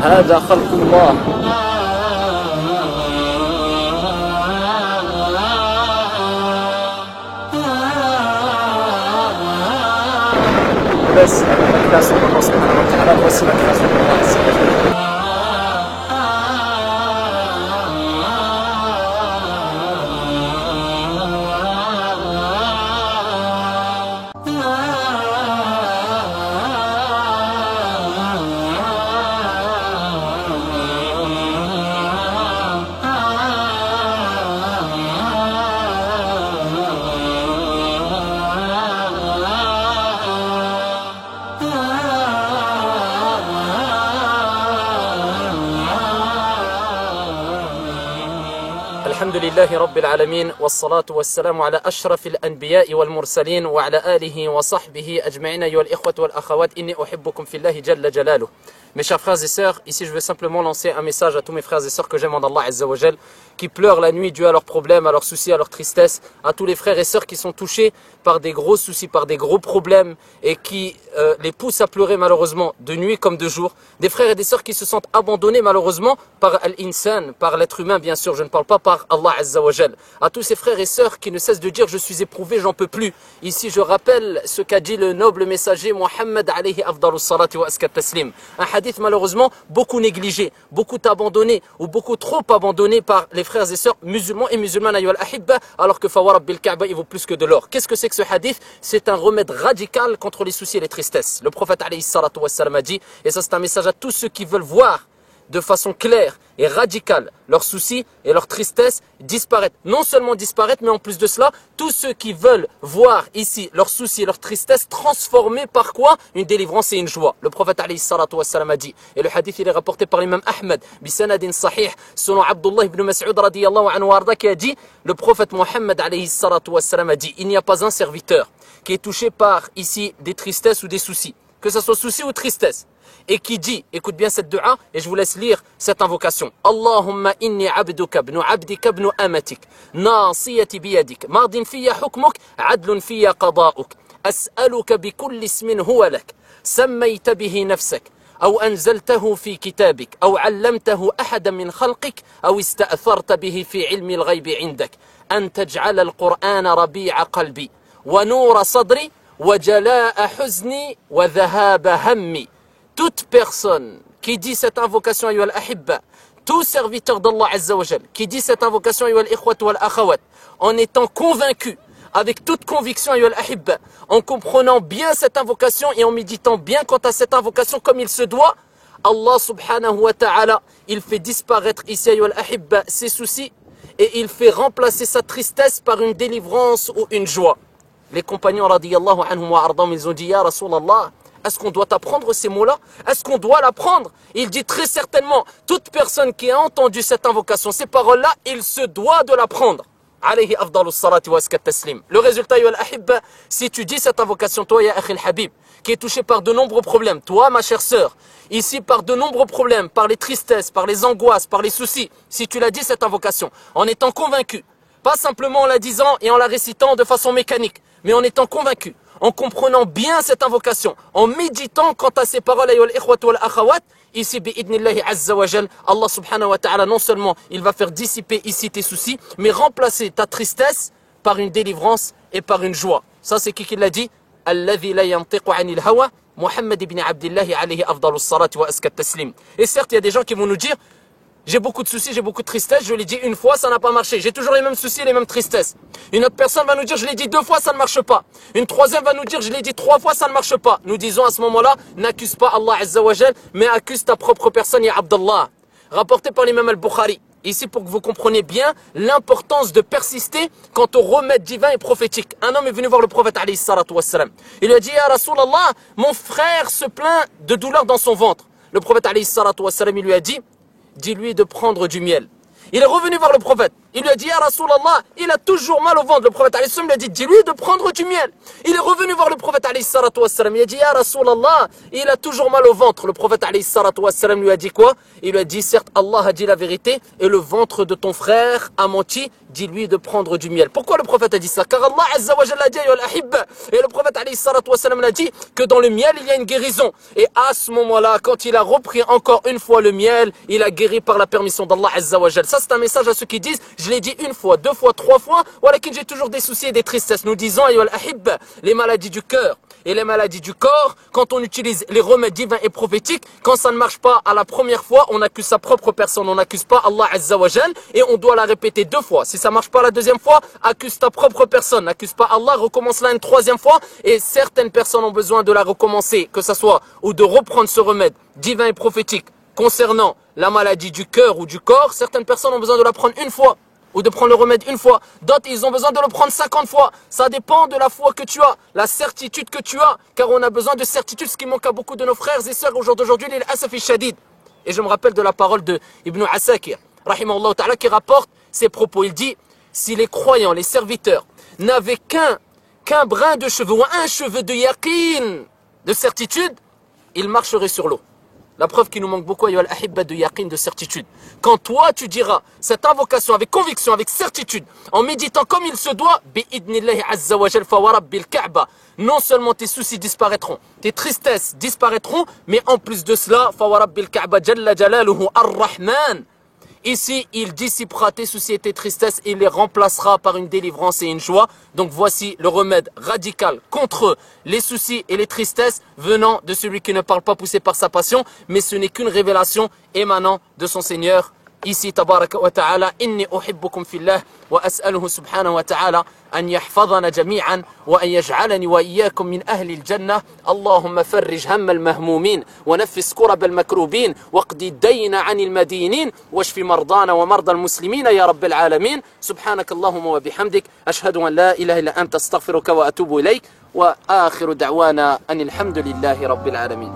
هذا خلق الله. بس أكتاس الله سبحانه وتعالى وسيلة خلق الله عز وجل. الحمد لله رب العالمين والصلاة والسلام على أشرف الأنبياء والمرسلين وعلى آله وصحبه أجمعين أيها الإخوة والأخوات إني أحبكم في الله جل جلاله. Mes chers frères et sœurs, ici je vais simplement lancer un message à tous mes frères et sœurs que j'aime en Allah Azza wa Jal, qui pleurent la nuit dû à leurs problèmes, à leurs soucis, à leurs tristesses, à tous les frères et sœurs qui sont touchés par des gros soucis, par des gros problèmes et qui les poussent à pleurer malheureusement de nuit comme de jour. Des frères et des sœurs qui se sentent abandonnés malheureusement par Al-Insan, par l'être humain bien sûr, je ne parle pas par Allah Azza wa Jal. À tous ces frères et sœurs qui ne cessent de dire je suis éprouvé, j'en peux plus. Ici je rappelle ce qu'a dit le noble messager Muhammad alayhi afdalus salati wa askat taslim. Un hadith malheureusement beaucoup négligé, beaucoup abandonné ou beaucoup trop abandonné par les frères et sœurs musulmans et musulmanes ayyuhal ahibba, alors que Fawwa Rabbil Kaaba il vaut plus que de l'or. Qu'est-ce que c'est que ce hadith? C'est un remède radical contre les soucis et les tristesses. Le prophète alayhi salatu wassalam a dit, et ça c'est un message à tous ceux qui veulent voir de façon claire et radicale leurs soucis et leurs tristesses disparaître. Non seulement disparaître, mais en plus de cela, tous ceux qui veulent voir ici leurs soucis et leurs tristesses transformés par quoi? Une délivrance et une joie. Le prophète alayhi salatu wassalam a dit, et le hadith il est rapporté par l'imam Ahmed, bisanadin sahih, selon Abdullah ibn Mas'ud radiyallahu anhu arda, qui a dit, le prophète Muhammad alayhi salatu wassalam a dit, il n'y a pas un serviteur qui est touché par ici des tristesses ou des soucis, que ce soit soucis ou tristesse, et qui dit, écoute bien cette dua, et je vous laisse lire cette invocation. Allahumma inni abduka ibnu abdika ibnu amatik, nasiyati biyadik, mardin fiya hukmuk, adlun fiya qada'uk, as'aluka bikulli ismin huwa lak, sammayta bihi nafsak, أو أنزلته في كتابك أو علمته أحدا من خلقك أو استأثرت به في علم الغيب عندك أن تجعل القرآن ربيع قلبي ونور صدري وجلاء حزني وذهاب همي. Toute personne qui dit cette invocation ayyuhal ahibba, tout serviteur d'Allah Azza wa Jal qui dit cette invocation ayyuhal ikhwat wal akhawat, en étant convaincu, avec toute conviction ayyuhal ahibba, en comprenant bien cette invocation et en méditant bien quant à cette invocation comme il se doit, Allah subhanahu wa ta'ala, il fait disparaître ici ayyuhal ahibba ses soucis et il fait remplacer sa tristesse par une délivrance ou une joie. Les compagnons radiyallahu anhum wa ardam, ils ont dit ya Rasulallah, est-ce qu'on doit apprendre ces mots-là? Est-ce qu'on doit l'apprendre? Il dit très certainement, toute personne qui a entendu cette invocation, ces paroles-là, il se doit de l'apprendre. Alayhi afdalus salati wa askat taslim. Le résultat, ayyuhal ahibba, si tu dis cette invocation, toi, ya akhil habib, qui est touché par de nombreux problèmes, toi, ma chère sœur, ici par de nombreux problèmes, par les tristesses, par les angoisses, par les soucis, si tu l'as dit cette invocation, en étant convaincu, pas simplement en la disant et en la récitant de façon mécanique, mais en étant convaincu, en comprenant bien cette invocation, en méditant quant à ces paroles, ayyuhal ikhwat wal akhawat, ici, bi'idnillahi azza wa jal, Allah subhanahu wa ta'ala, non seulement il va faire dissiper ici tes soucis, mais remplacer ta tristesse par une délivrance et par une joie. Ça, c'est qui l'a dit? Alladhi la yantiqu anil hawa, Muhammad ibn Abdillahi alayhi afdalus salati wa askat taslim. Et certes, il y a des gens qui vont nous dire, j'ai beaucoup de soucis, j'ai beaucoup de tristesse, je l'ai dit une fois, ça n'a pas marché. J'ai toujours les mêmes soucis et les mêmes tristesses. Une autre personne va nous dire, je l'ai dit 2 fois, ça ne marche pas. Une troisième va nous dire, je l'ai dit 3 fois, ça ne marche pas. Nous disons à ce moment-là, n'accuse pas Allah Azza wa Jal, mais accuse ta propre personne, ya Abdallah. Rapporté par l'imam al-Bukhari. Ici, pour que vous compreniez bien l'importance de persister quant au remède divin et prophétique. Un homme est venu voir le prophète alayhi salatu wassalam. Il lui a dit, ya Rasulallah, mon frère se plaint de douleur dans son ventre. Le prophète alayhi salatu wassalam, il lui a dit, dis-lui de prendre du miel Il est revenu voir le prophète. Il lui a dit, Ya Rasulallah, il a toujours mal au ventre. Le prophète alayhi salam lui a dit, dis-lui de prendre du miel. Il est revenu voir le prophète alayhi salatu wassalam. Il a dit, Ya Rasulallah, il a toujours mal au ventre. Le prophète alayhi salatu wassalam lui a dit quoi? Il lui a dit, certes, Allah a dit la vérité et le ventre de ton frère a menti. Dis-lui de prendre du miel. Pourquoi le prophète a dit ça? Car Allah Azza wa Jalla a dit, et le prophète alayhi salatu wassalam a dit que dans le miel, il y a une guérison. Et à ce moment-là, quand il a repris encore une fois le miel, il a guéri par la permission d'Allah Azza wa Jalla. Ça, c'est un message à ceux qui disent, je l'ai dit une fois, deux fois, trois fois, voilà que j'ai toujours des soucis et des tristesses. Nous disons, les maladies du cœur et les maladies du corps, quand on utilise les remèdes divins et prophétiques, quand ça ne marche pas à la première fois, on accuse sa propre personne, on n'accuse pas Allah Azza wa Jalla, et on doit la répéter deux fois. Si ça marche pas la deuxième fois, accuse ta propre personne, n'accuse pas Allah, recommence-la une troisième fois, et certaines personnes ont besoin de la recommencer, que ça soit, ou de reprendre ce remède divin et prophétique concernant la maladie du cœur ou du corps. Certaines personnes ont besoin de la prendre une fois, ou de prendre le remède une fois. D'autres, ils ont besoin de le prendre 50 fois. Ça dépend de la foi que tu as, la certitude que tu as, car on a besoin de certitude, ce qui manque à beaucoup de nos frères et sœurs au jour d'aujourd'hui, les asafi shadid. Et je me rappelle de la parole de Ibn Asakir, rahimahullah ta'ala, qui rapporte ses propos. Il dit, si les croyants, les serviteurs, n'avaient qu'un brin de cheveux ou un cheveu de yaqin, de certitude, ils marcheraient sur l'eau. La preuve qui nous manque beaucoup, ayyuhal ahibba, de yaqin, de certitude. Quand toi, tu diras cette invocation avec conviction, avec certitude, en méditant comme il se doit, bi'idnillahi azza wa jal fa wa rabbil ka'ba, non seulement tes soucis disparaîtront, tes tristesses disparaîtront, mais en plus de cela, fa wa rabbil ka'ba jalla jalaluhu ar-rahman. Ici, il dissipera tes soucis et tes tristesses et il les remplacera par une délivrance et une joie. Donc voici le remède radical contre les soucis et les tristesses venant de celui qui ne parle pas poussé par sa passion, mais ce n'est qu'une révélation émanant de son Seigneur. Ici, tabaraka wa ta'ala, inni uhibbukum fillah wa as'aluhu subhanahu wa ta'ala an yahfadhana jami'an wa an yaj'alani wa iyyakum min ahli al-jannah. Allahumma farrij hamma al-mahmumin wa naffis kurab al-makrubin wa qdi dayna 'an al-madinin wa shfi mardana wa marda al-muslimina ya rabb al-alamin. Subhanaka Allahumma wa bihamdik ashhadu an la ilaha illa anta astaghfiruka wa atubu ilayk wa akhiru da'wana an alhamdulillahi rabbil alamin.